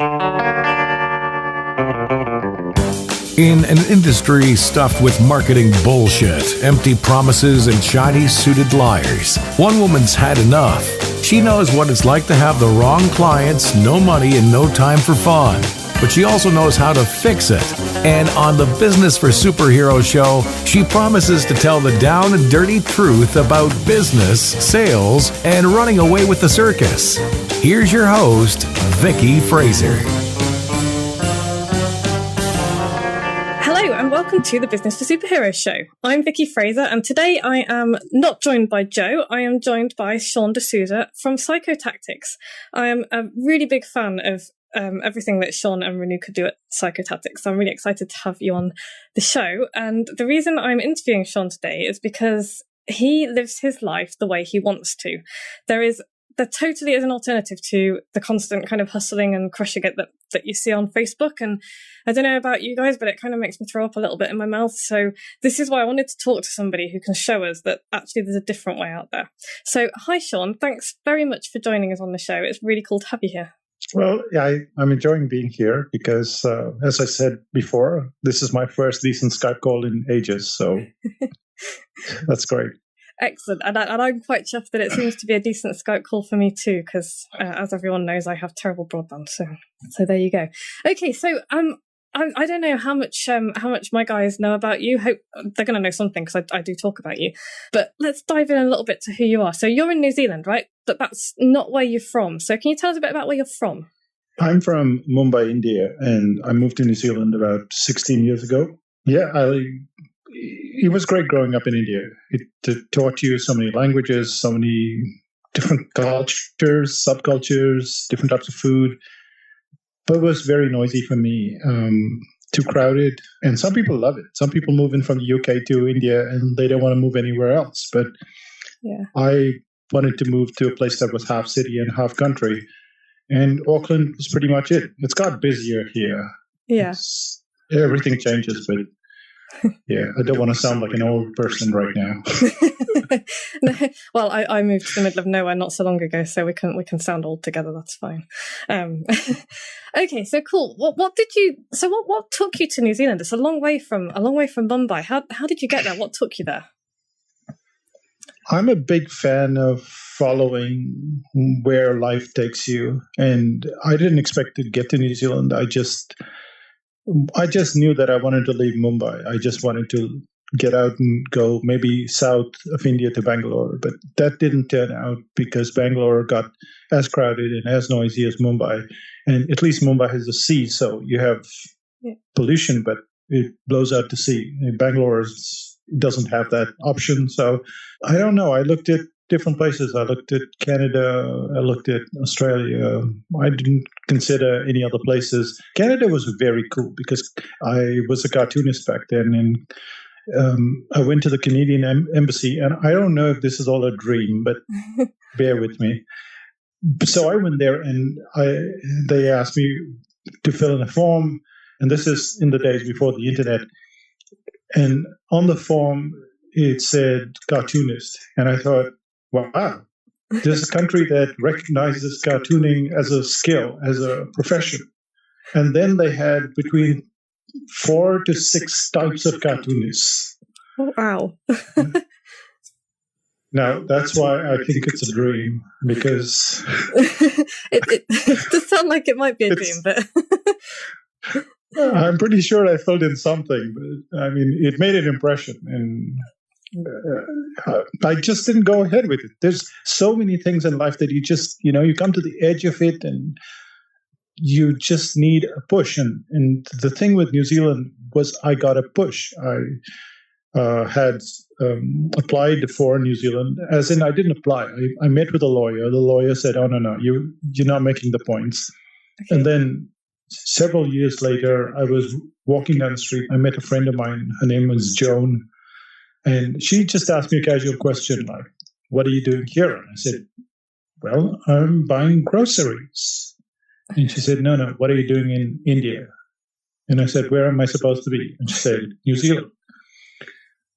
In an industry stuffed with marketing bullshit, empty promises, and Chinese-suited liars, one woman's had enough. She knows what it's like to have the wrong clients, no money, and no time for fun. But she also knows how to fix it. And on the Business for Superheroes show, she promises to tell the down and dirty truth about business, sales, and running away with the circus. Here's your host, Vicky Fraser. Hello and welcome to the Business for Superheroes show. I'm Vicky Fraser, and today I am not joined by Joe. I am joined by Sean D'Souza from Psychotactics. I am a really big fan of everything that Sean and Renuka do at Psychotactics. So I'm really excited to have you on the show. And the reason I'm interviewing Sean today is because he lives his life the way he wants to. There totally is an alternative to the constant kind of hustling and crushing it that you see on Facebook. And I don't know about you guys, but it kind of makes me throw up a little bit in my mouth. So this is why I wanted to talk to somebody who can show us that actually there's a different way out there. So hi, Sean. Thanks very much for joining us on the show. It's really cool to have you here. Well, yeah, I'm enjoying being here because, as I said before, this is my first decent Skype call in ages. So that's great. Excellent. And I'm quite chuffed that it seems to be a decent Skype call for me too, because as everyone knows, I have terrible broadband. So there you go. Okay, so I don't know how much my guys know about you. Hope they're going to know something because I do talk about you. But let's dive in a little bit to who you are. So you're in New Zealand, right? But that's not where you're from. So can you tell us a bit about where you're from? I'm from Mumbai, India, and I moved to New Zealand about 16 years ago. Yeah, it was great growing up in India. It taught you so many languages, so many different cultures, subcultures, different types of food. But it was very noisy for me, too crowded. And some people love it. Some people move in from the UK to India and they don't want to move anywhere else. But yeah, I wanted to move to a place that was half city and half country. And Auckland was pretty much it. It's got busier here. Yeah. Everything changes, but yeah, I don't want to sound like an old person right now. No, well, I moved to the middle of nowhere not so long ago, so we can sound old together. That's fine. Okay, so cool. What took you to New Zealand? It's a long way from Mumbai. How did you get there? What took you there? I'm a big fan of following where life takes you, and I didn't expect to get to New Zealand. I just knew that I wanted to leave Mumbai. I just wanted to get out and go maybe south of India to Bangalore. But that didn't turn out because Bangalore got as crowded and as noisy as Mumbai. And at least Mumbai has a sea, so you have pollution, but it blows out to sea. And Bangalore doesn't have that option. So I don't know. I looked at different places. I looked at Canada. I looked at Australia. I didn't consider any other places. Canada was very cool because I was a cartoonist back then, and I went to the Canadian embassy. And I don't know if this is all a dream, but bear with me. So I went there, and they asked me to fill in a form. And this is in the days before the internet. And on the form, it said cartoonist. And I thought, wow, there's a country that recognizes cartooning as a skill, as a profession. And then they had between 4 to 6 types of cartoonists. Oh, wow. Now, that's why I think it's a dream, because... it does sound like it might be a dream, but... I'm pretty sure I filled in something, but I mean, it made an impression, and I just didn't go ahead with it. There's so many things in life that you just, you come to the edge of it, and you just need a push. And the thing with New Zealand was I got a push. I had applied for New Zealand, as in I didn't apply. I met with a lawyer. The lawyer said, "Oh, no, you're not making the points." Okay. And then several years later, I was walking down the street. I met a friend of mine. Her name was Joan. And she just asked me a casual question like, "What are you doing here?" And I said, "Well, I'm buying groceries." And she said, No, what are you doing in India? And I said, "Where am I supposed to be?" And she said, "New Zealand."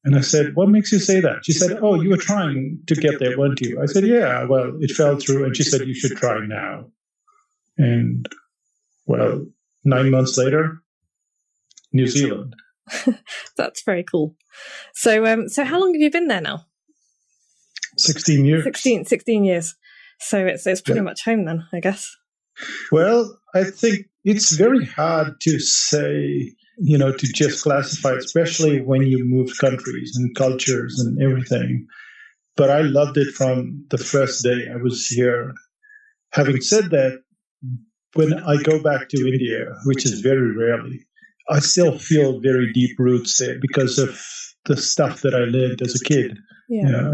And I said, "What makes you say that?" She said, "Oh, you were trying to get there, weren't you?" I said, "Yeah, well, it fell through." And she said, "You should try now." And Well, 9 months later, New Zealand. That's very cool. So how long have you been there now? 16 years. 16 years. So it's pretty much home then, I guess. Well, I think it's very hard to say, to just classify, especially when you move countries and cultures and everything. But I loved it from the first day I was here. Having said that, when I go back to India, which is very rarely, I still feel very deep roots there because of the stuff that I learned as a kid,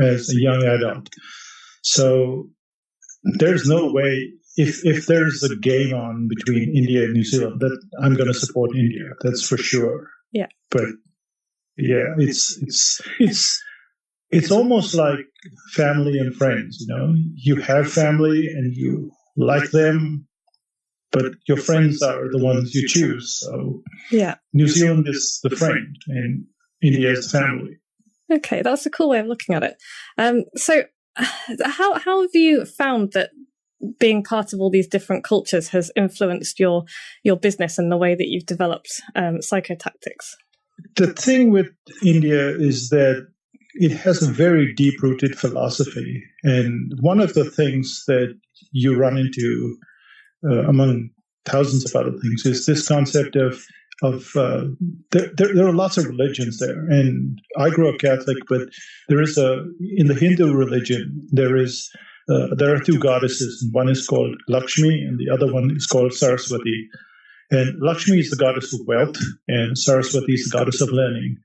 as a young adult. So there's no way, if there's a game on between India and New Zealand, that I'm going to support India. That's for sure. Yeah. But yeah, it's almost like family and friends. You have family and you like them, but your friends are the ones you choose. So yeah, New Zealand is the friend and India is the family. Okay, that's a cool way of looking at it. So how have you found that being part of all these different cultures has influenced your business and the way that you've developed Psychotactics? The thing with India is that it has a very deep-rooted philosophy. And one of the things that you run into among thousands of other things is this concept of there are lots of religions there. And I grew up Catholic, but there is in the Hindu religion, there are two goddesses. One is called Lakshmi and the other one is called Saraswati. And Lakshmi is the goddess of wealth and Saraswati is the goddess of learning.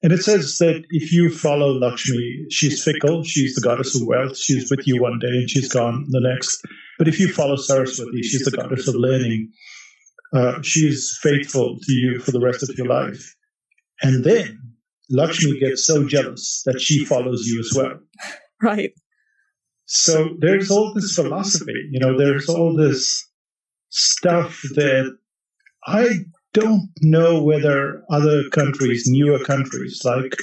And it says that if you follow Lakshmi, she's fickle, she's the goddess of wealth, she's with you one day and she's gone the next. But if you follow Saraswati, she's the goddess of learning. She's faithful to you for the rest of your life. And then Lakshmi gets so jealous that she follows you as well. Right. So there's all this philosophy, there's all this stuff that I don't know whether other countries, newer countries, like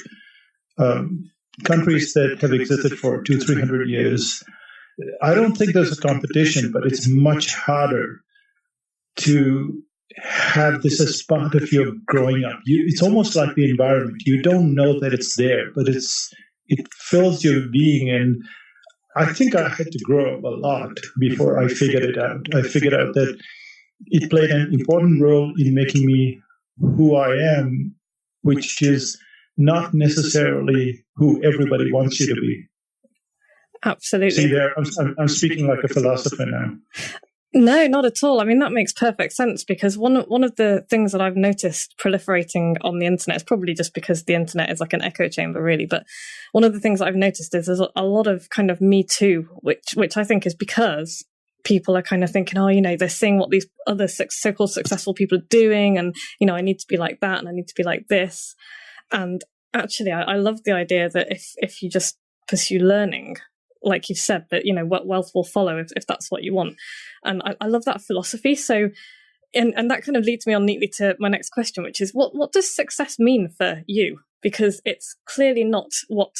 countries that have existed for 200-300 years, I don't think there's a competition, but it's much harder to have this as part of your growing up. It's almost like the environment. You don't know that it's there, but it fills your being. And I think I had to grow up a lot before I figured it out. I figured out that it played an important role in making me who I am, which is not necessarily who everybody wants you to be. Absolutely. See there, I'm speaking like a philosopher now. No, not at all. I mean, that makes perfect sense because one of the things that I've noticed proliferating on the internet is probably just because the internet is like an echo chamber, really. But one of the things that I've noticed is there's a lot of kind of Me Too, which I think is because people are kind of thinking, they're seeing what these other so-called successful people are doing, and I need to be like that, and I need to be like this. And actually, I love the idea that if you just pursue learning, like you've said, that what wealth will follow if that's what you want. And I love that philosophy. So, and that kind of leads me on neatly to my next question, which is what does success mean for you? Because it's clearly not what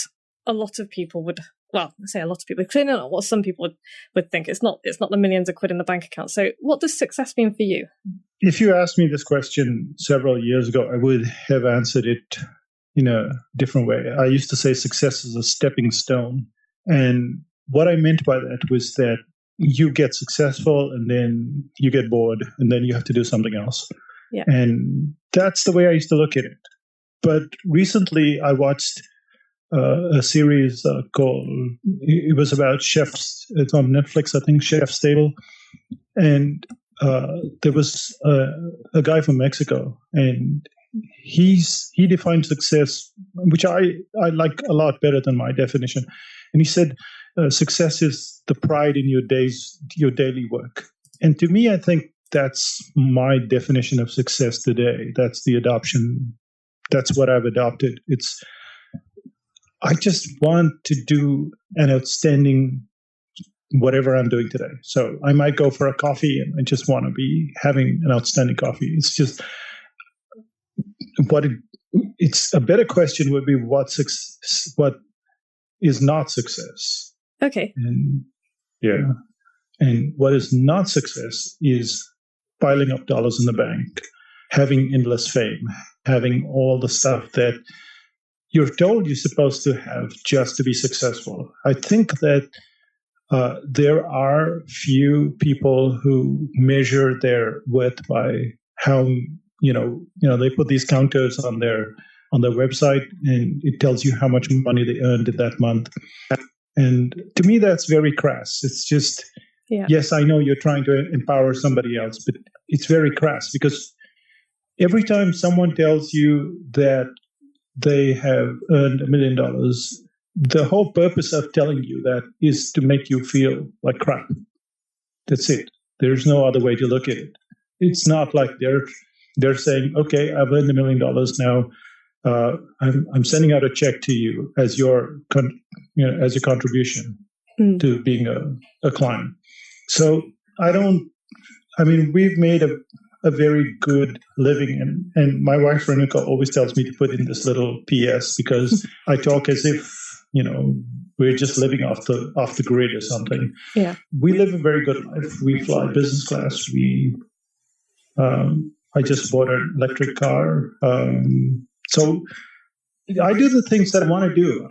a lot of people would. Well, I say a lot of people. Clearly not what some people would think. It's not the millions of quid in the bank account. So, what does success mean for you? If you asked me this question several years ago, I would have answered it in a different way. I used to say success is a stepping stone. And what I meant by that was that you get successful and then you get bored and then you have to do something else. Yeah. And that's the way I used to look at it. But recently I watched a series called, it was about chefs. It's on Netflix, I think, Chef's Table. And there was a guy from Mexico, and he defined success, which I like a lot better than my definition. And he said, success is the pride in your daily work. And to me, I think that's my definition of success today. That's the adoption. That's what I've adopted. I just want to do an outstanding whatever I'm doing today. So I might go for a coffee and I just want to be having an outstanding coffee. It's just it's a better question would be what is not success. Okay. And what is not success is piling up dollars in the bank, having endless fame, having all the stuff that you're told you're supposed to have just to be successful. I think that there are few people who measure their worth by how they put these counters on their website, and it tells you how much money they earned in that month. And to me, that's very crass. It's just, yes, I know you're trying to empower somebody else, but it's very crass, because every time someone tells you that they have earned $1 million, the whole purpose of telling you that is to make you feel like crap. That's it. There's no other way to look at it. It's not like they're saying, okay, I've earned $1 million now. I'm sending out a check to you as your as a contribution to being a client. So we've made a very good living, and my wife Renika always tells me to put in this little PS, because I talk as if we're just living off the grid or something. Yeah, we live a very good life. We fly business class. I just bought an electric car. So I do the things that I want to do.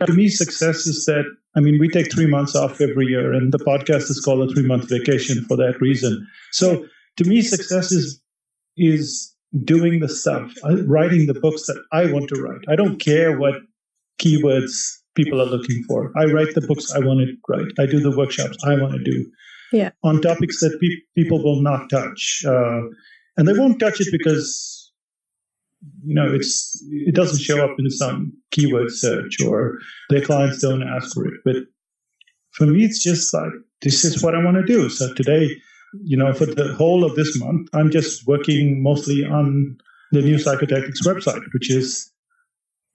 To me, success is that, we take 3 months off every year, and the podcast is called a 3-month vacation for that reason. So to me, success is doing the stuff, writing the books that I want to write. I don't care what keywords people are looking for. I write the books I want to write. I do the workshops I want to do on topics that people will not touch. And they won't touch it because it doesn't show up in some keyword search, or their clients don't ask for it. But for me, it's just like, this is what I want to do. So today, for the whole of this month, I'm just working mostly on the new Psychotactics website, which is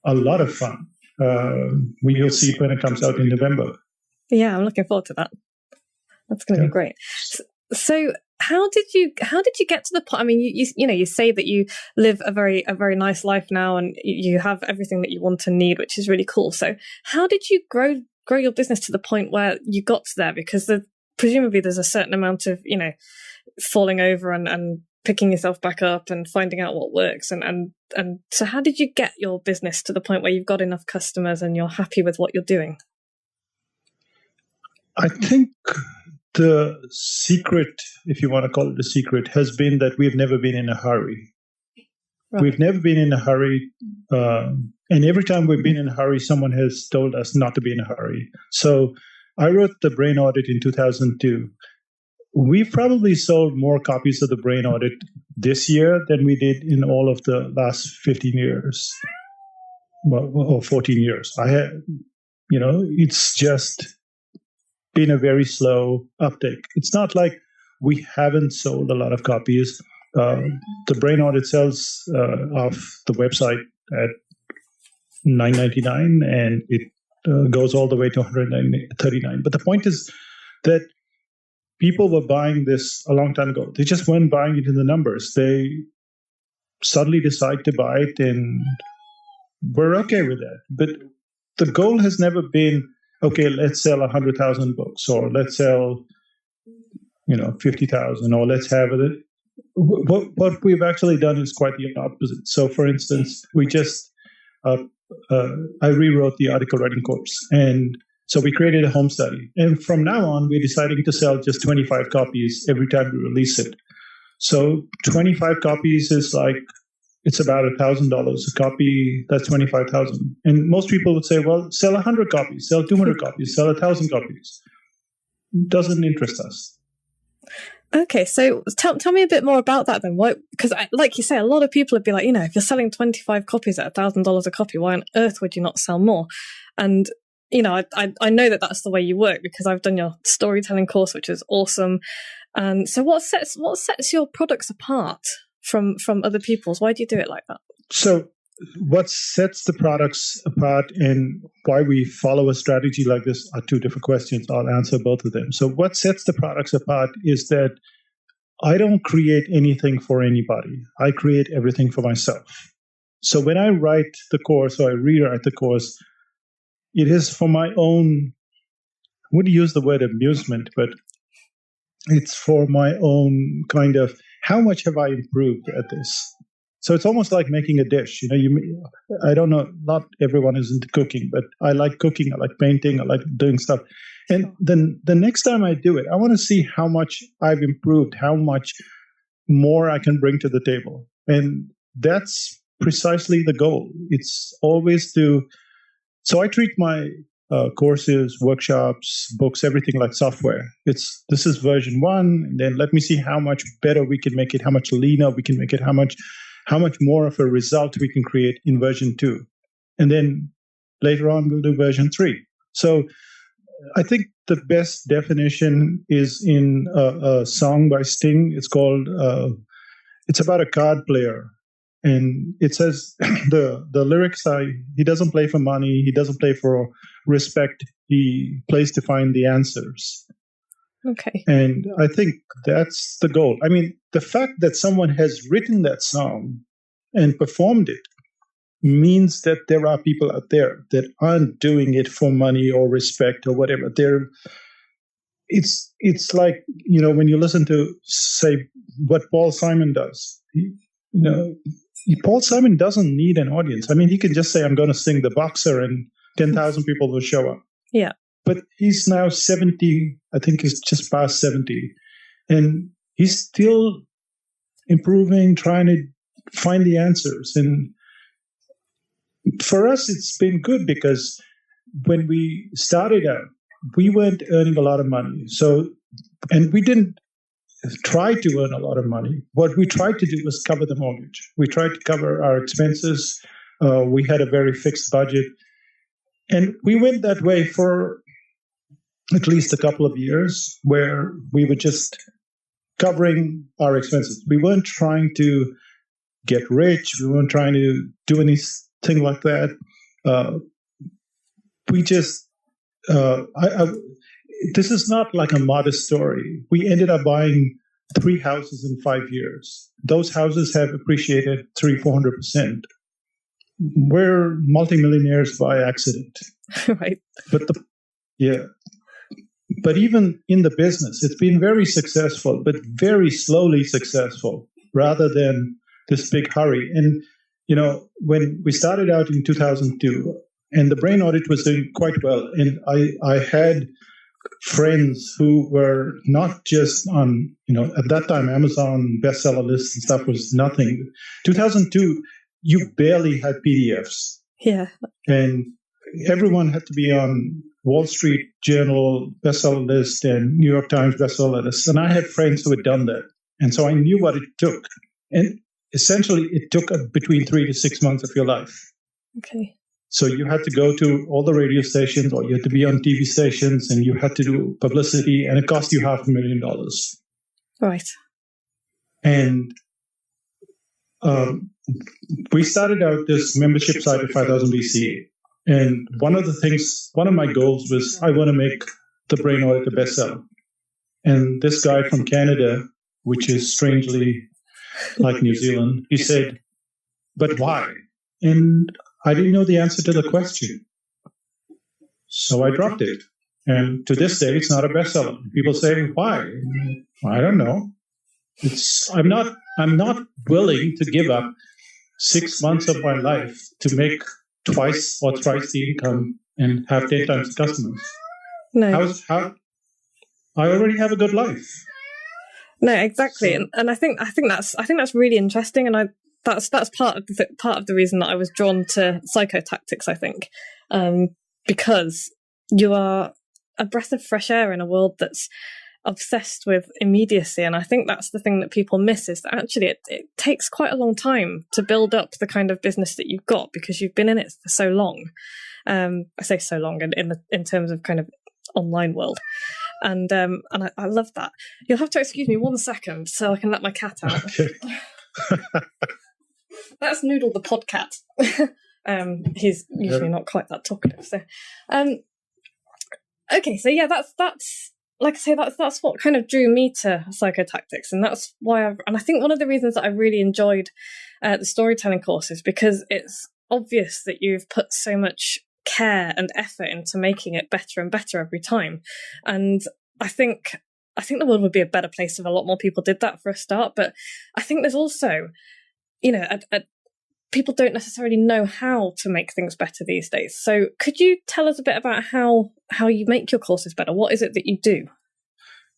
a lot of fun. We'll see it when it comes out in November. Yeah, I'm looking forward to that. That's going to be great. So how did you get to the point? You say that you live a very nice life now, and you have everything that you want and need, which is really cool. So how did you grow your business to the point where you got to there? Because presumably there's a certain amount of falling over and picking yourself back up and finding out what works. And so how did you get your business to the point where you've got enough customers and you're happy with what you're doing? I think the secret, if you want to call it a secret, has been that we've never been in a hurry. Right. We've never been in a hurry. And every time we've been in a hurry, someone has told us not to be in a hurry. So I wrote The Brain Audit in 2002. We've probably sold more copies of The Brain Audit this year than we did in all of the last 15 years, or 14 years. It's just been a very slow uptake. It's not like we haven't sold a lot of copies. The Brain Audit sells off the website at $9.99, and it goes all the way to $139. But the point is that people were buying this a long time ago. They just weren't buying it in the numbers. They suddenly decide to buy it, and we're okay with that. But the goal has never been, okay, let's sell 100,000 books, or let's sell, 50,000, or let's have it. What we've actually done is quite the opposite. So, for instance, we just, I rewrote the article writing course, and so we created a home study. And from now on, we're deciding to sell just 25 copies every time we release it. So 25 copies is like, it's about $1,000 a copy. That's 25,000. And most people would say, well, sell 100 copies, sell 200 copies, sell 1,000 copies. Doesn't interest us. Okay, so tell me a bit more about that then. Because like you say, a lot of people would be like, if you're selling 25 copies at $1,000 a copy, why on earth would you not sell more? And I know that that's the way you work, because I've done your storytelling course, which is awesome. And so what sets your products apart from other people's? Why do you do it like that? So what sets the products apart and why we follow a strategy like this are two different questions. I'll answer both of them. So what sets the products apart is that I don't create anything for anybody. I create everything for myself. So when I write the course, or I rewrite the course, it is for my own, I wouldn't use the word amusement, but it's for my own kind of, how much have I improved at this? So it's almost like making a dish. I don't know, not everyone is into cooking, but I like cooking, I like painting, I like doing stuff. And then the next time I do it, I want to see how much I've improved, how much more I can bring to the table. And that's precisely the goal. It's always so I treat my courses, workshops, books, everything like software. This is version 1, and then let me see how much better we can make it, how much leaner we can make it, how much more of a result we can create in version 2. And then later on, we'll do version 3. So I think the best definition is in a song by Sting. It's called, it's about a card player. And it says, the lyrics are, he doesn't play for money, he doesn't play for respect, he plays to find the answers. Okay. And I think that's the goal. I mean, the fact that someone has written that song and performed it means that there are people out there that aren't doing it for money or respect or whatever. It's like, when you listen to, say, what Paul Simon does, Paul Simon doesn't need an audience. I mean, he can just say, I'm going to sing The Boxer, and 10,000 people will show up. Yeah. But he's now 70, I think he's just past 70. And he's still improving, trying to find the answers. And for us, it's been good because when we started out, we weren't earning a lot of money. And we didn't try to earn a lot of money. What we tried to do was cover the mortgage. We tried to cover our expenses. We had a very fixed budget. And we went that way for at least a couple of years, where we were just covering our expenses. We weren't trying to get rich. We weren't trying to do anything like that. We just, this is not like a modest story. We ended up buying 3 houses in 5 years. Those houses have appreciated 300-400%. We're multimillionaires by accident. Right. But even in the business, it's been very successful, but very slowly successful, rather than this big hurry. And, when we started out in 2002, and the brain audit was doing quite well, and I had friends who were not just on, at that time, Amazon bestseller lists and stuff was nothing. 2002, you barely had PDFs. Yeah. And everyone had to be on Wall Street Journal bestseller list and New York Times bestseller list. And I had friends who had done that. And so I knew what it took. And essentially, it took between 3 to 6 months of your life. Okay. So you had to go to all the radio stations, or you had to be on TV stations, and you had to do publicity, and it cost you $500,000. Right. And we started out this membership site at 5,000 BC. And one of my goals was, I want to make the brain audit a bestseller. And this guy from Canada, which is strangely like New Zealand, he said, but why? And I didn't know the answer to the question. So I dropped it. And to this day, it's not a bestseller. People say, why? I don't know. I'm not willing to give up 6 months of my life to make twice or thrice the income and have 10 times the customers. No. I already have a good life. No, exactly. So, and I think that's really interesting, and that's part of the reason that I was drawn to Psychotactics, I think, because you are a breath of fresh air in a world that's obsessed with immediacy. And I think that's the thing that people miss, is that actually it takes quite a long time to build up the kind of business that you've got, because you've been in it for so long. I say so long in terms of kind of online world. And I love that. You'll have to excuse me 1 second so I can let my cat out. Okay. That's Noodle the podcat. He's usually not quite that talkative. So, okay, so yeah, that's like I say, that's what kind of drew me to Psychotactics, and that's why I think one of the reasons that I really enjoyed the storytelling courses, because it's obvious that you've put so much care and effort into making it better and better every time. And I think I think the world would be a better place if a lot more people did that for a start. But I think there's also, people don't necessarily know how to make things better these days. So could you tell us a bit about how you make your courses better? What is it that you do?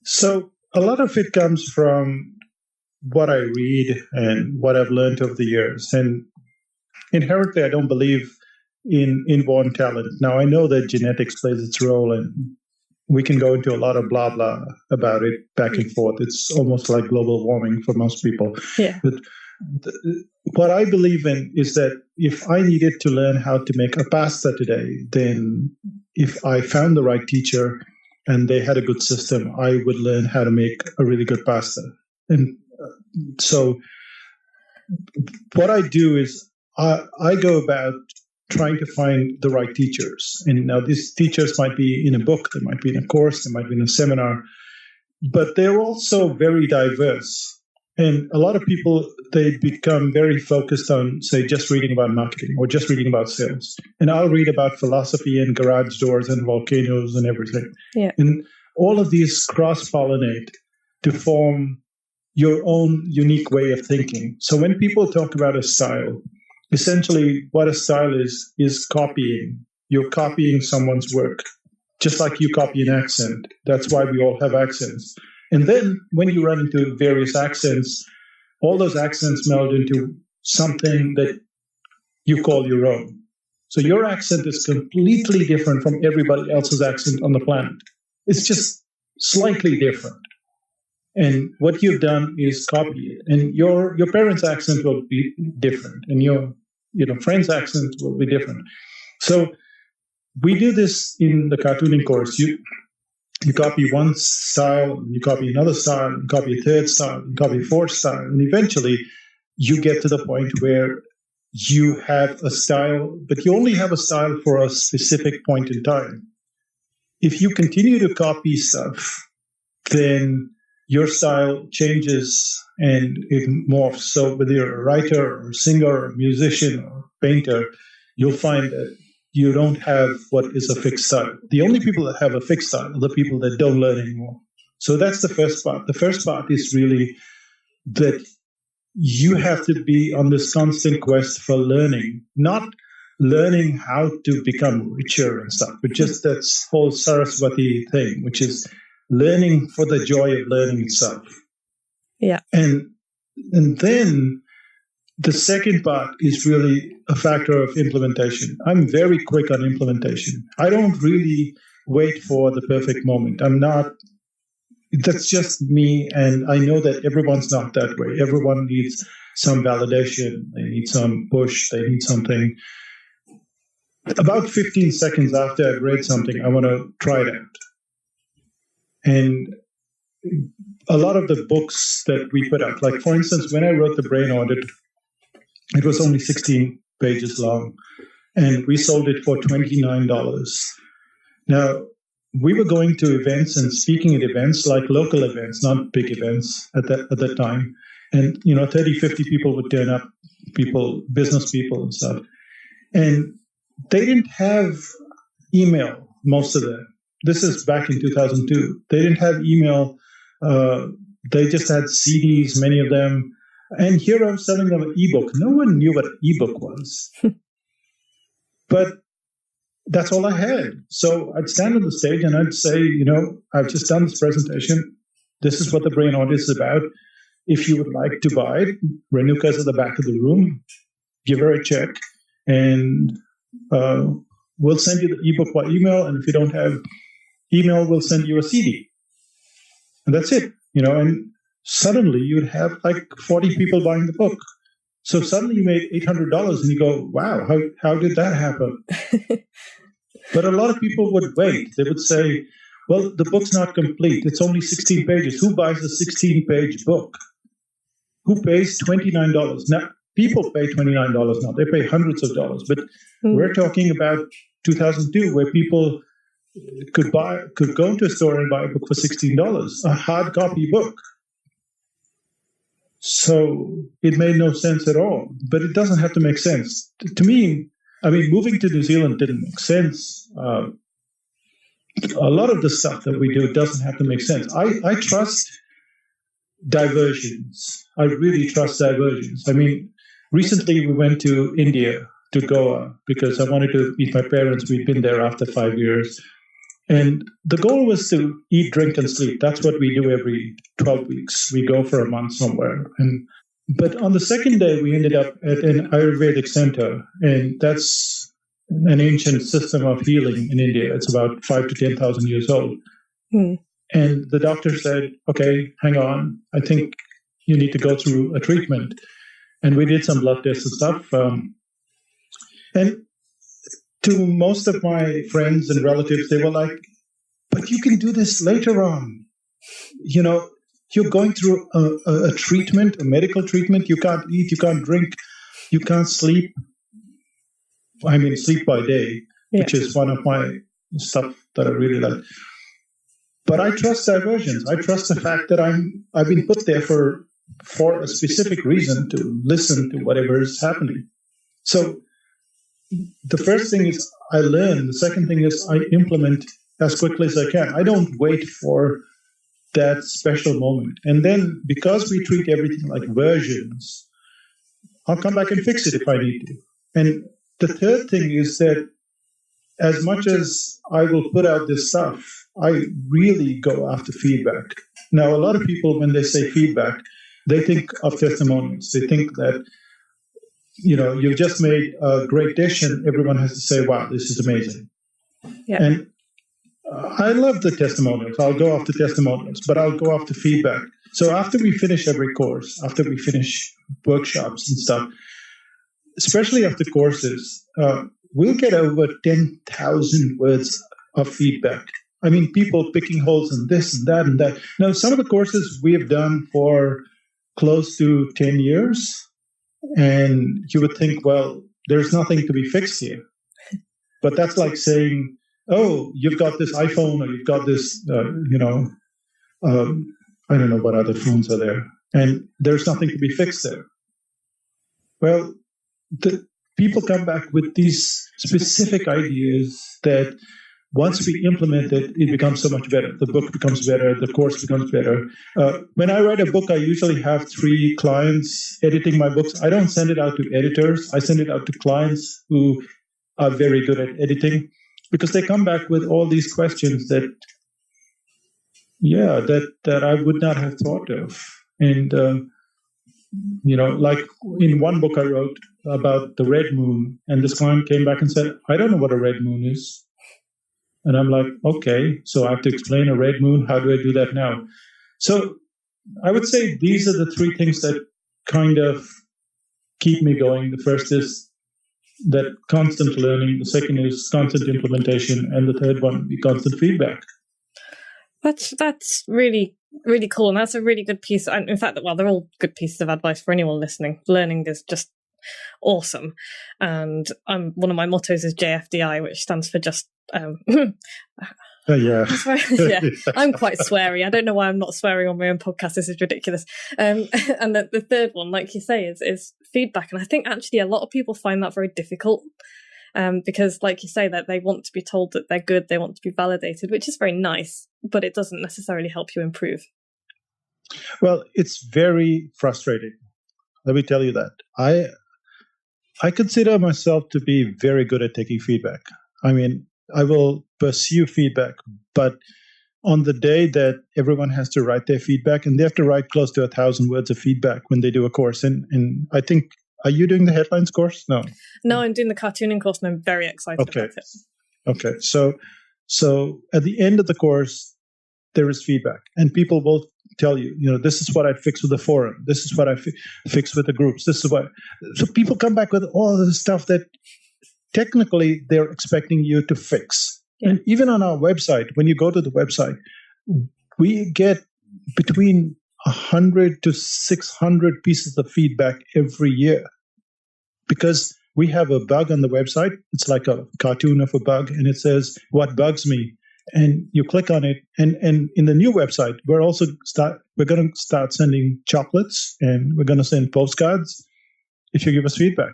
So a lot of it comes from what I read and what I've learned over the years. And inherently, I don't believe in inborn talent. Now, I know that genetics plays its role, and we can go into a lot of blah, blah about it back and forth. It's almost like global warming for most people. Yeah. But what I believe in is that if I needed to learn how to make a pasta today, then if I found the right teacher and they had a good system, I would learn how to make a really good pasta. And so what I do is I go about trying to find the right teachers. And now these teachers might be in a book, they might be in a course, they might be in a seminar, but they're also very diverse. And a lot of people, they become very focused on, say, just reading about marketing or just reading about sales. And I'll read about philosophy and garage doors and volcanoes and everything. Yeah. And all of these cross-pollinate to form your own unique way of thinking. So when people talk about a style, essentially what a style is copying. You're copying someone's work, just like you copy an accent. That's why we all have accents. And then when you run into various accents, all those accents meld into something that you call your own. So your accent is completely different from everybody else's accent on the planet. It's just slightly different. And what you've done is copy it. And your parents' accent will be different, and your friend's accent will be different. So we do this in the cartooning course. You copy one style, you copy another style, you copy a third style, you copy a fourth style, and eventually you get to the point where you have a style, but you only have a style for a specific point in time. If you continue to copy stuff, then your style changes and it morphs. So whether you're a writer or a singer or a musician or a painter, you'll find that you don't have what is a fixed style. The only people that have a fixed style are the people that don't learn anymore. So that's the first part. The first part is really that you have to be on this constant quest for learning, not learning how to become richer and stuff, but just that whole Saraswati thing, which is learning for the joy of learning itself. Yeah. And then the second part is really a factor of implementation. I'm very quick on implementation. I don't really wait for the perfect moment. That's just me, and I know that everyone's not that way. Everyone needs some validation. They need some push. They need something. About 15 seconds after I've read something, I want to try it out. And a lot of the books that we put out, like for instance, when I wrote The Brain Audit, it was only 16 pages long, and we sold it for $29. Now, we were going to events and speaking at events, like local events, not big events at that time. And, 30, 50 people would turn up, business people and stuff. And they didn't have email, most of them. This is back in 2002. They didn't have email. They just had CDs, many of them. And here I'm selling them an ebook. No one knew what an ebook was. But that's all I had. So I'd stand on the stage and I'd say, I've just done this presentation. This is what the Brain Audit is about. If you would like to buy it, Renuka's at the back of the room. Give her a check, and we'll send you the ebook by email. And if you don't have email, we'll send you a CD. And that's it. And suddenly you'd have like 40 people buying the book. So suddenly you made $800 and you go, wow, how did that happen? But a lot of people would wait. They would say, well, the book's not complete. It's only 16 pages. Who buys a 16-page book? Who pays $29? Now, people pay $29 now. They pay hundreds of dollars. But we're talking about 2002, where people could go into a store and buy a book for $16, a hard copy book. So it made no sense at all. But it doesn't have to make sense. To me, moving to New Zealand didn't make sense. a lot of the stuff that we do doesn't have to make sense. I trust diversions. I really trust diversions. I mean, recently we went to India, to Goa, because I wanted to meet my parents. We'd been there after 5 years. And the goal was to eat, drink, and sleep. That's what we do every 12 weeks. We go for a month somewhere. But on the second day, we ended up at an Ayurvedic center, and that's an ancient system of healing in India. It's about 5,000 to 10,000 years old. And the doctor said, okay, hang on. I think you need to go through a treatment. And we did some blood tests and stuff. And to most of my friends and relatives, they were like, but you can do this later on. You know, you're going through a treatment, a medical treatment. You can't eat, you can't drink, you can't sleep. I mean, sleep by day, which is one of my stuff that I really like. But I trust diversions. I trust the fact that I've been put there for a specific reason, to listen to whatever is happening. So the first thing is I learn. The second thing is I implement as quickly as I can. I don't wait for that special moment. And then because we treat everything like versions, I'll come back and fix it if I need to. And the third thing is that as much as I will put out this stuff, I really go after feedback. Now, a lot of people, when they say feedback, they think of testimonials. They think that, you know, you've just made a great dish and everyone has to say, wow, this is amazing. Yeah. And I love the testimonials. I'll go after testimonials, but I'll go after feedback. So after we finish every course, after we finish workshops and stuff, especially after courses, we'll get over 10,000 words of feedback. I mean, people picking holes in this and that and that. Now, some of the courses we have done for close to 10 years, and you would think, well, there's nothing to be fixed here. But that's like saying, oh, you've got this iPhone, or you've got this, I don't know what other phones are there, and there's nothing to be fixed there. Well, the people come back with these specific ideas that once we implement it, it becomes so much better. The book becomes better. The course becomes better. When I write a book, I usually have 3 clients editing my books. I don't send it out to editors. I send it out to clients who are very good at editing, because they come back with all these questions that I would not have thought of. And, like in one book I wrote about the red moon, and this client came back and said, I don't know what a red moon is. And I'm like, okay, so I have to explain a red moon. How do I do that now? So I would say these are the 3 things that kind of keep me going. The first is that constant learning. The second is constant implementation. And the third one, the constant feedback. That's really, really cool. And that's a really good piece. And in fact, well, they're all good pieces of advice for anyone listening. Learning is just awesome. And one of my mottos is JFDI, which stands for just yeah. Yeah, I'm quite sweary. I don't know why I'm not swearing on my own podcast. This is ridiculous. And the third one, like you say, is feedback. And I think actually a lot of people find that very difficult, because, like you say, that they want to be told that they're good, they want to be validated, which is very nice, but it doesn't necessarily help you improve. Well, it's very frustrating. Let me tell you that. I consider myself to be very good at taking feedback. I mean, I will pursue feedback, but on the day that everyone has to write their feedback, and they have to write close to 1,000 words of feedback when they do a course, and I think, are you doing the headlines course? No, I'm doing the cartooning course, and I'm very excited about it. Okay, so at the end of the course, there is feedback, and people will tell you, this is what I fixed with the forum. This is what I fixed with the groups. This is what. So people come back with all this stuff that technically they're expecting you to fix. Yeah. And even on our website, when you go to the website, we get between 100 to 600 pieces of feedback every year, because we have a bug on the website. It's like a cartoon of a bug, and it says, what bugs me? And you click on it, and in the new website, we're going to start sending chocolates, and we're going to send postcards if you give us feedback.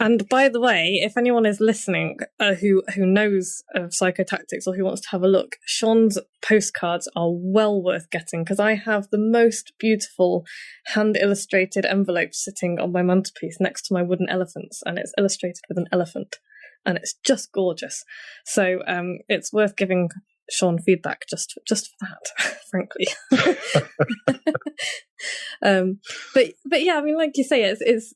And by the way, if anyone is listening who knows of Psychotactics or who wants to have a look, Sean's postcards are well worth getting, because I have the most beautiful hand-illustrated envelope sitting on my mantelpiece next to my wooden elephants, and it's illustrated with an elephant, and it's just gorgeous. So it's worth giving Sean feedback just for that, frankly. But yeah, I mean, like you say, it's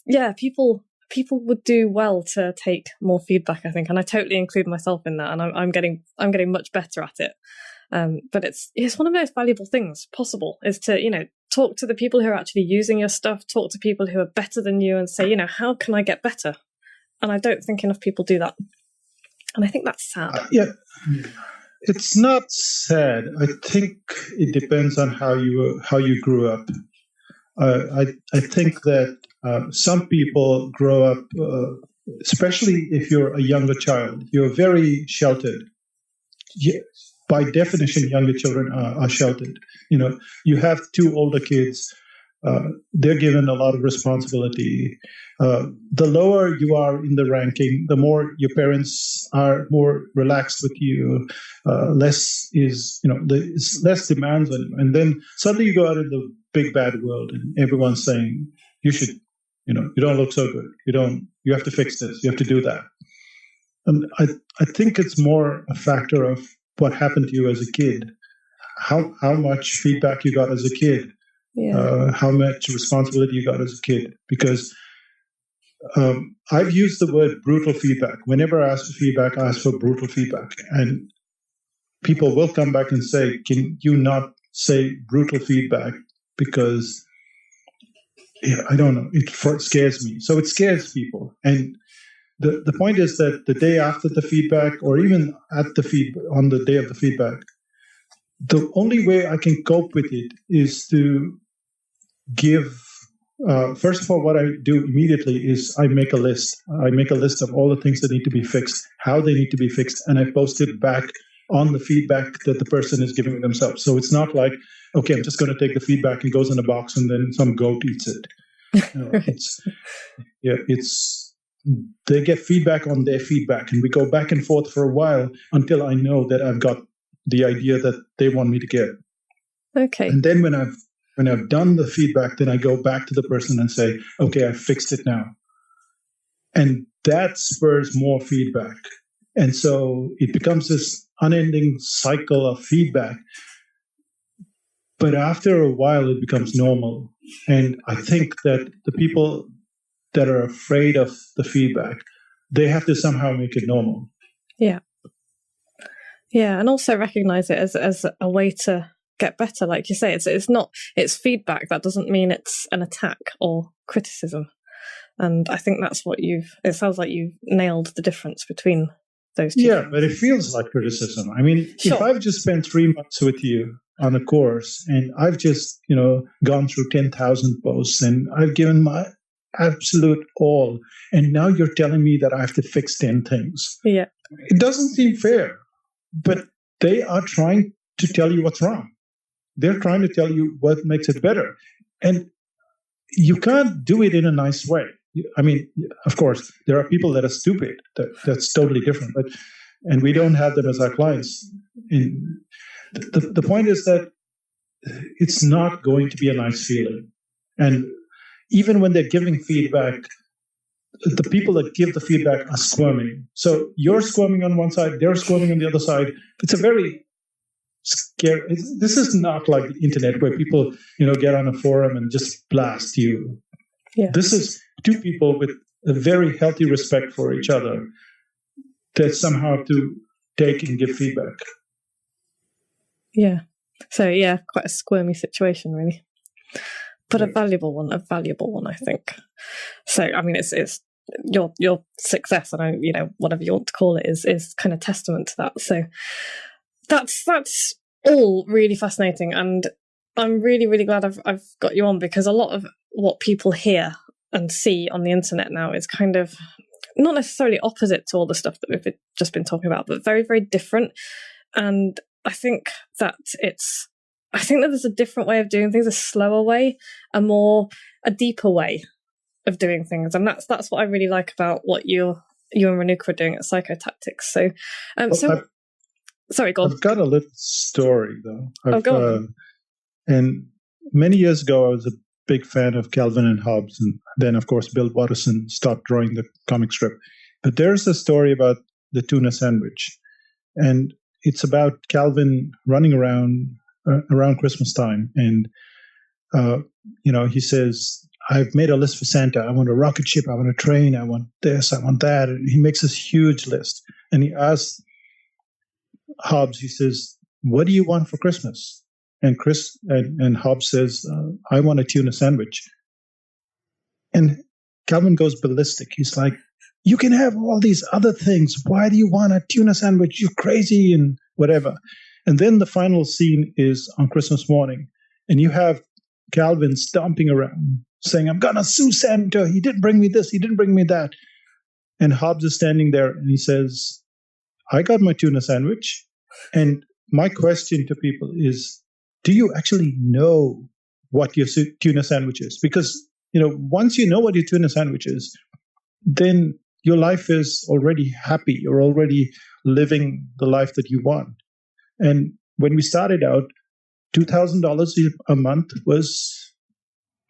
yeah, people would do well to take more feedback, I think, and I totally include myself in that, and I'm getting much better at it. But it's one of the most valuable things possible, is to, talk to the people who are actually using your stuff, talk to people who are better than you, and say, how can I get better? And I don't think enough people do that, and I think that's sad. Yeah, it's not sad. I think it depends on how you grew up. I think that some people grow up, especially if you're a younger child, you're very sheltered. By definition, younger children are sheltered. You have two older kids. They're given a lot of responsibility. The lower you are in the ranking, the more your parents are more relaxed with you. Less demands on you. And then suddenly you go out in the big bad world, and everyone's saying, you should, you don't look so good. You have to fix this. You have to do that. And I think it's more a factor of what happened to you as a kid, how much feedback you got as a kid, how much responsibility you got as a kid. Because I've used the word brutal feedback. Whenever I ask for feedback, I ask for brutal feedback. And people will come back and say, can you not say brutal feedback? Because I don't know, it scares me. So it scares people. And the point is that the day after the feedback, or even on the day of the feedback, the only way I can cope with it is to give, first of all, what I do immediately is I make a list. I make a list of all the things that need to be fixed, how they need to be fixed, and I post it back on the feedback that the person is giving themselves. So it's not like, okay, I'm just going to take the feedback and goes in a box and then some goat eats it. They get feedback on their feedback, and we go back and forth for a while until I know that I've got the idea that they want me to get. Okay. And then when I've done the feedback, then I go back to the person and say, okay, I fixed it now. And that spurs more feedback. And so it becomes this unending cycle of feedback. But after a while, it becomes normal. And I think that the people that are afraid of the feedback, they have to somehow make it normal. Yeah. Yeah, and also recognize it as a way to get better. Like you say, it's feedback. That doesn't mean it's an attack or criticism. And I think that's it sounds like you've nailed the difference between those two. Yeah, but it feels like criticism. I mean, Sure. If I've just spent 3 months with you on a course, and I've just, gone through 10,000 posts, and I've given my absolute all, and now you're telling me that I have to fix 10 things. Yeah. It doesn't seem fair, but they are trying to tell you what's wrong. They're trying to tell you what makes it better. And you can't do it in a nice way. I mean, of course, there are people that are stupid. That's totally different. And we don't have them as our clients. The point is that it's not going to be a nice feeling. And even when they're giving feedback, the people that give the feedback are squirming. So you're squirming on one side, they're squirming on the other side. It's a very scary. This is not like the internet where people, get on a forum and just blast you. Yeah. This is two people with a very healthy respect for each other that somehow have to take and give feedback. Yeah. So yeah, quite a squirmy situation, really. But a valuable one, I think. So, I mean, it's your success, and whatever you want to call it, is kind of testament to that. So that's all really fascinating, and I'm really, really glad I've got you on, because a lot of what people hear and see on the internet now is kind of not necessarily opposite to all the stuff that we've just been talking about, but very, very different. And I think that there's a different way of doing things, a slower way, a deeper way of doing things, and that's what I really like about what you and Renuka are doing at Psychotactics. So, sorry, go on. I've got a little story though. Go on. And many years ago, I was a big fan of Calvin and Hobbes, and then of course Bill Watterson stopped drawing the comic strip. But there's a story about the tuna sandwich, and it's about Calvin running around Christmas time, and he says, I've made a list for Santa. I want a rocket ship. I want a train. I want this. I want that. And he makes this huge list. And he asks Hobbes, he says, what do you want for Christmas? And Hobbes says, I want a tuna sandwich. And Calvin goes ballistic. He's like, you can have all these other things. Why do you want a tuna sandwich? You're crazy and whatever. And then the final scene is on Christmas morning. And you have Calvin stomping around saying, I'm going to sue Santa. He didn't bring me this. He didn't bring me that. And Hobbes is standing there and he says, I got my tuna sandwich. And my question to people is, do you actually know what your tuna sandwich is? Because, once you know what your tuna sandwich is, then your life is already happy. You're already living the life that you want. And when we started out, $2,000 a month was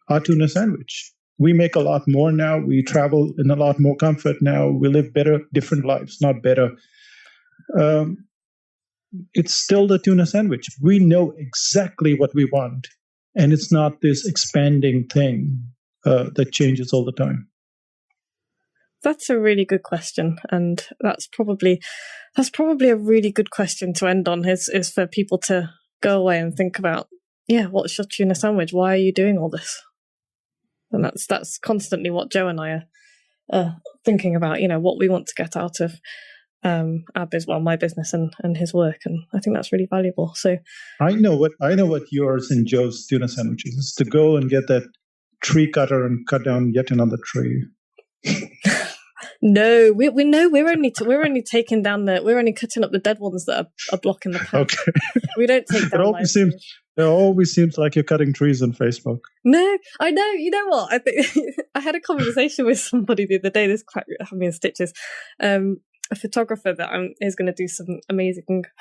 our tuna sandwich. We make a lot more now. We travel in a lot more comfort now. We live better, different lives, not better. It's still the tuna sandwich. We know exactly what we want. And it's not this expanding thing that changes all the time. That's a really good question. And that's probably a really good question to end on is for people to go away and think about, what's your tuna sandwich? Why are you doing all this? And that's constantly what Joe and I are thinking about, what we want to get out of my business and his work. And I think that's really valuable. So I know what yours and Joe's tuna sandwiches is, to go and get that tree cutter and cut down yet another tree. No, we know we're only taking down we're only cutting up the dead ones that are blocking the path. Okay. We don't take down. It always seems like you're cutting trees on Facebook. No, I know. You know what? I think I had a conversation with somebody the other day. This had me in stitches. A photographer that is going to do some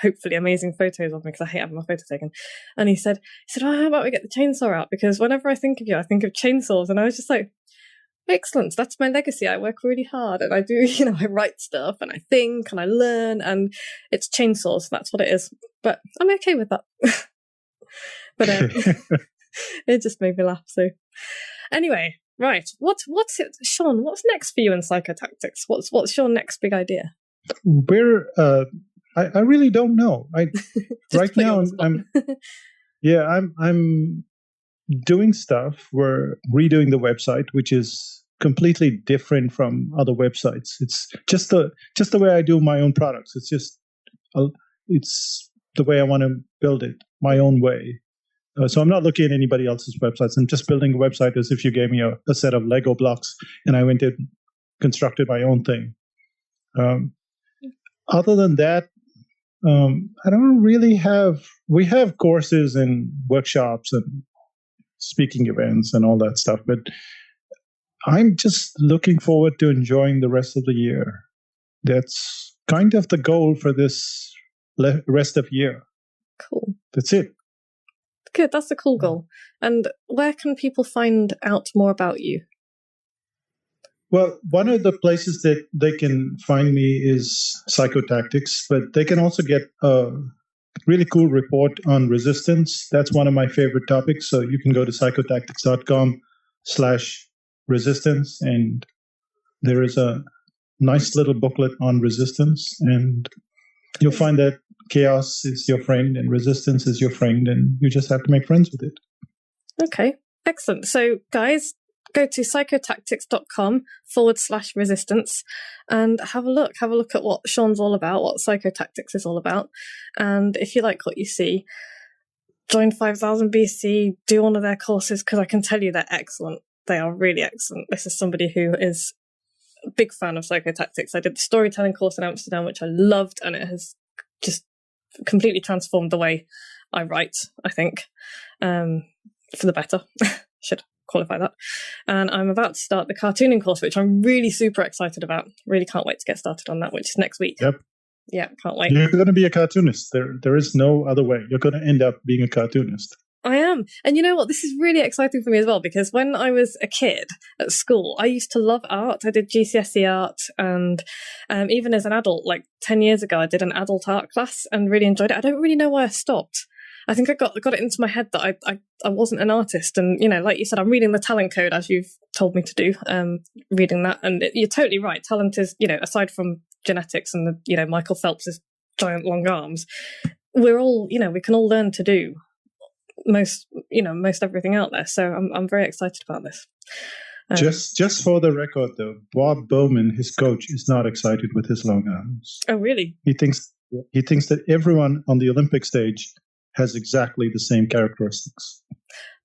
hopefully amazing photos of me, because I hate having my photo taken. And he said, "Oh, how about we get the chainsaw out? Because whenever I think of you, I think of chainsaws." And I was just like, excellent. That's my legacy. I work really hard and I do, I write stuff and I think and I learn, and it's chainsaws. That's what it is. But I'm okay with that. But it just made me laugh. So anyway, right. What's it, Sean? What's next for you in Psychotactics? What's your next big idea? I really don't know. Right now I'm doing stuff. We're redoing the website, which is completely different from other websites. It's just the way I do my own products. It's just it's the way I want to build it, my own way. So I'm not looking at anybody else's websites. I'm just building a website as if you gave me a set of Lego blocks and I went and constructed my own thing. Other than that, I don't really have. We have courses and workshops and speaking events and all that stuff, but I'm just looking forward to enjoying the rest of the year. That's kind of the goal for this rest of year. Cool. That's it. Good. That's a cool goal. And where can people find out more about you? Well, one of the places that they can find me is Psychotactics, but they can also get a really cool report on resistance. That's one of my favorite topics. So you can go to psychotactics.com/resistance, and there is a nice little booklet on resistance, and you'll find that chaos is your friend and resistance is your friend, and you just have to make friends with it. Okay, excellent. So guys, go to psychotactics.com/resistance and have a look at what Sean's all about, what Psychotactics is all about. And if you like what you see, join 5000 BC, do one of their courses, because I can tell you they're excellent. They are really excellent. This is somebody who is a big fan of Psychotactics. I did the storytelling course in Amsterdam, which I loved, and it has just completely transformed the way I write, I think, for the better. qualify that. And I'm about to start the cartooning course, which I'm really super excited about. Really can't wait to get started on that, which is next week. Yep. Yeah, can't wait. You're going to be a cartoonist. There is no other way. You're going to end up being a cartoonist. I am. And you know what? This is really exciting for me as well, because when I was a kid at school, I used to love art. I did GCSE art. And even as an adult, like 10 years ago, I did an adult art class and really enjoyed it. I don't really know why I stopped. I think I got it into my head that I wasn't an artist. And, you know, like you said, I'm reading the talent code, as you've told me to do, reading that. And you're totally right. Talent is, you know, aside from genetics and, you know, Michael Phelps's giant long arms, we're all, you know, we can all learn to do most everything out there. So I'm very excited about this. Just for the record, though, Bob Bowman, his coach, is not excited with his long arms. Oh, really? He thinks that everyone on the Olympic stage has exactly the same characteristics.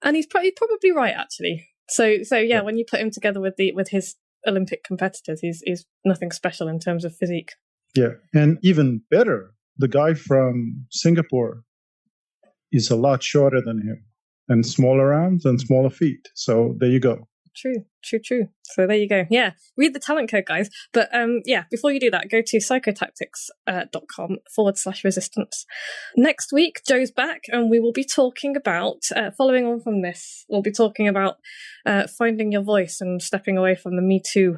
And he's probably right, actually. So yeah, when you put him together with his Olympic competitors, he's nothing special in terms of physique. Yeah, and even better, the guy from Singapore is a lot shorter than him, and smaller arms and smaller feet. So there you go. True. So there you go. Yeah, read the talent code, guys. But before you do that, go to psychotactics.com/resistance. Next week, Joe's back, and we will be talking about, following on from this, we'll be talking about finding your voice and stepping away from the Me Too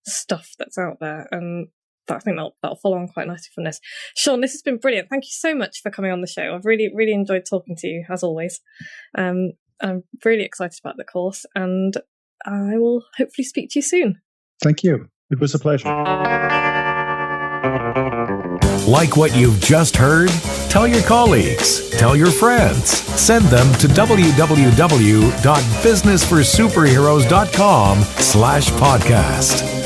stuff that's out there. And I think that'll follow on quite nicely from this. Sean, this has been brilliant. Thank you so much for coming on the show. I've really, really enjoyed talking to you, as always. I'm really excited about the course, and I will hopefully speak to you soon. Thank you. It was a pleasure. Like what you've just heard? Tell your colleagues, tell your friends, send them to www.businessforsuperheroes.com/podcast.